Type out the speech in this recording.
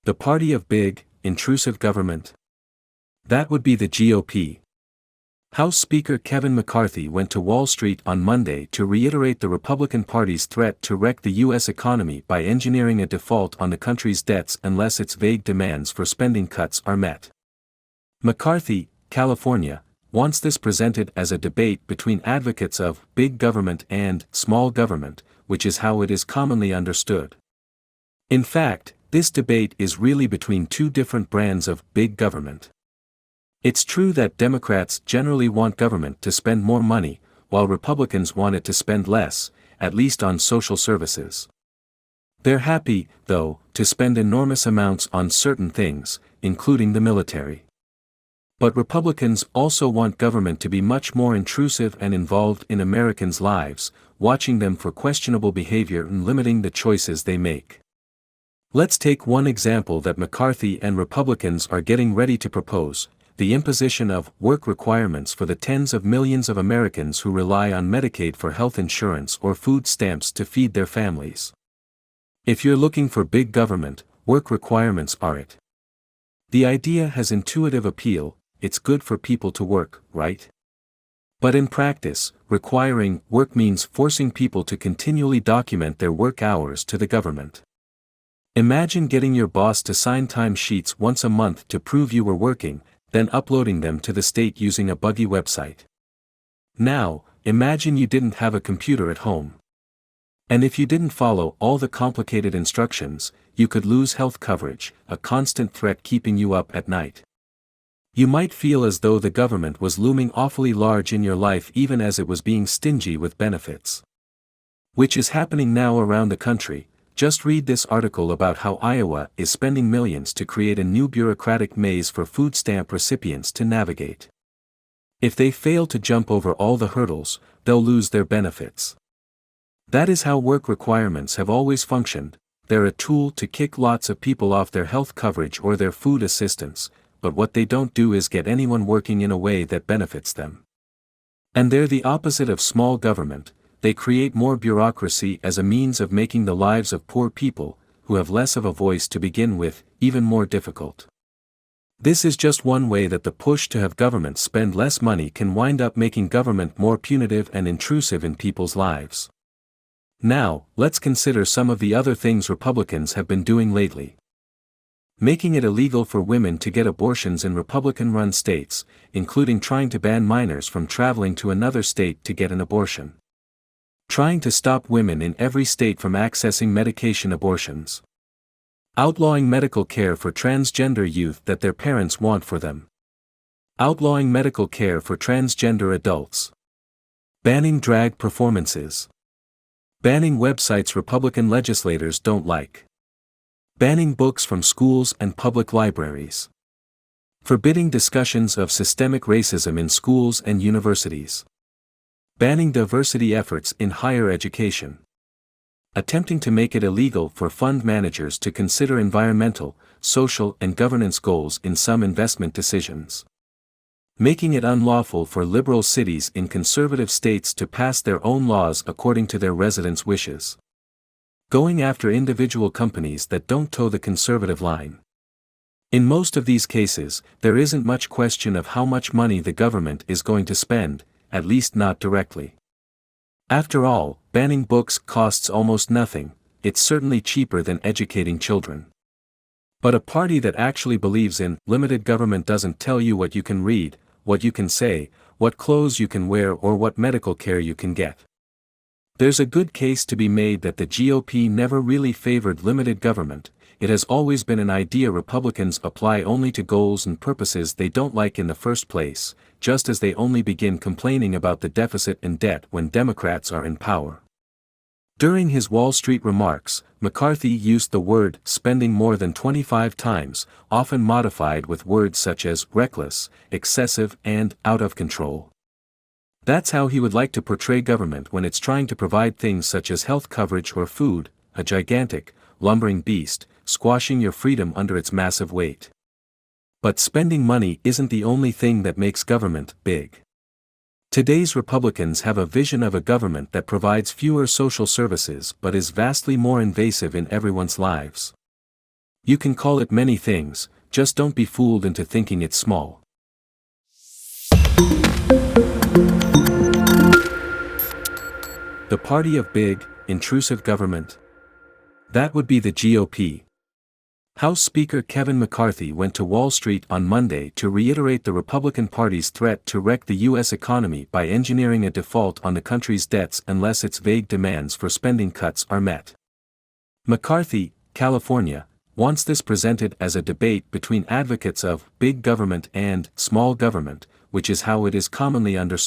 The party of big, intrusive government? That would be the GOP. House Speaker Kevin McCarthy went to Wall Street on Monday to reiterate the Republican Party's threat to wreck the U.S. economy by engineering a default on the country's debts unless its vague demands for spending cuts are met. McCarthy, California, wants this presented as a debate between advocates of big government and small government, which is how it is commonly understood. In fact, this debate is really between two different brands of big government. It's true that Democrats generally want government to spend more money, while Republicans want it to spend less, at least on social services. They're happy, though, to spend enormous amounts on certain things, including the military. But Republicans also want government to be much more intrusive and involved in Americans' lives, watching them for questionable behavior and limiting the choices they make. Let's take one example that McCarthy and Republicans are getting ready to propose: the imposition of work requirements for the tens of millions of Americans who rely on Medicaid for health insurance or food stamps to feed their families. If you're looking for big government, work requirements are it. The idea has intuitive appeal. It's good for people to work, right? But in practice, requiring work means forcing people to continually document their work hours to the government. Imagine getting your boss to sign time sheets once a month to prove you were working, then uploading them to the state using a buggy website. Now, imagine you didn't have a computer at home. And if you didn't follow all the complicated instructions, you could lose health coverage, a constant threat keeping you up at night. You might feel as though the government was looming awfully large in your life even as it was being stingy with benefits. Which is happening now around the country. Just read this article about how Iowa is spending millions to create a new bureaucratic maze for food stamp recipients to navigate. If they fail to jump over all the hurdles, they'll lose their benefits. That is how work requirements have always functioned. They're a tool to kick lots of people off their health coverage or their food assistance, but what they don't do is get anyone working in a way that benefits them. And they're the opposite of small government. They create more bureaucracy as a means of making the lives of poor people, who have less of a voice to begin with, even more difficult. This is just one way that the push to have government spend less money can wind up making government more punitive and intrusive in people's lives. Now, let's consider some of the other things Republicans have been doing lately. Making it illegal for women to get abortions in Republican-run states, including trying to ban minors from traveling to another state to get an abortion. Trying to stop women in every state from accessing medication abortions. Outlawing medical care for transgender youth that their parents want for them. Outlawing medical care for transgender adults. Banning drag performances. Banning websites Republican legislators don't like. Banning books from schools and public libraries. Forbidding discussions of systemic racism in schools and universities. Banning diversity efforts in higher education. Attempting to make it illegal for fund managers to consider environmental, social, and governance goals in some investment decisions. Making it unlawful for liberal cities in conservative states to pass their own laws according to their residents' wishes. Going after individual companies that don't toe the conservative line. In most of these cases, there isn't much question of how much money the government is going to spend, at least not directly. After all, banning books costs almost nothing. It's certainly cheaper than educating children. But a party that actually believes in limited government doesn't tell you what you can read, what you can say, what clothes you can wear, or what medical care you can get. There's a good case to be made that the GOP never really favored limited government. It has always been an idea Republicans apply only to goals and purposes they don't like in the first place, just as they only begin complaining about the deficit and debt when Democrats are in power. During his Wall Street remarks, McCarthy used the word spending more than 25 times, often modified with words such as reckless, excessive, and out of control. That's how he would like to portray government when it's trying to provide things such as health coverage or food, a gigantic, lumbering beast, squashing your freedom under its massive weight. But spending money isn't the only thing that makes government big. Today's Republicans have a vision of a government that provides fewer social services but is vastly more invasive in everyone's lives. You can call it many things, just don't be fooled into thinking it's small. The party of big, intrusive government. That would be the GOP. House Speaker Kevin McCarthy went to Wall Street on Monday to reiterate the Republican Party's threat to wreck the U.S. economy by engineering a default on the country's debts unless its vague demands for spending cuts are met. McCarthy, California, wants this presented as a debate between advocates of big government and small government, which is how it is commonly understood.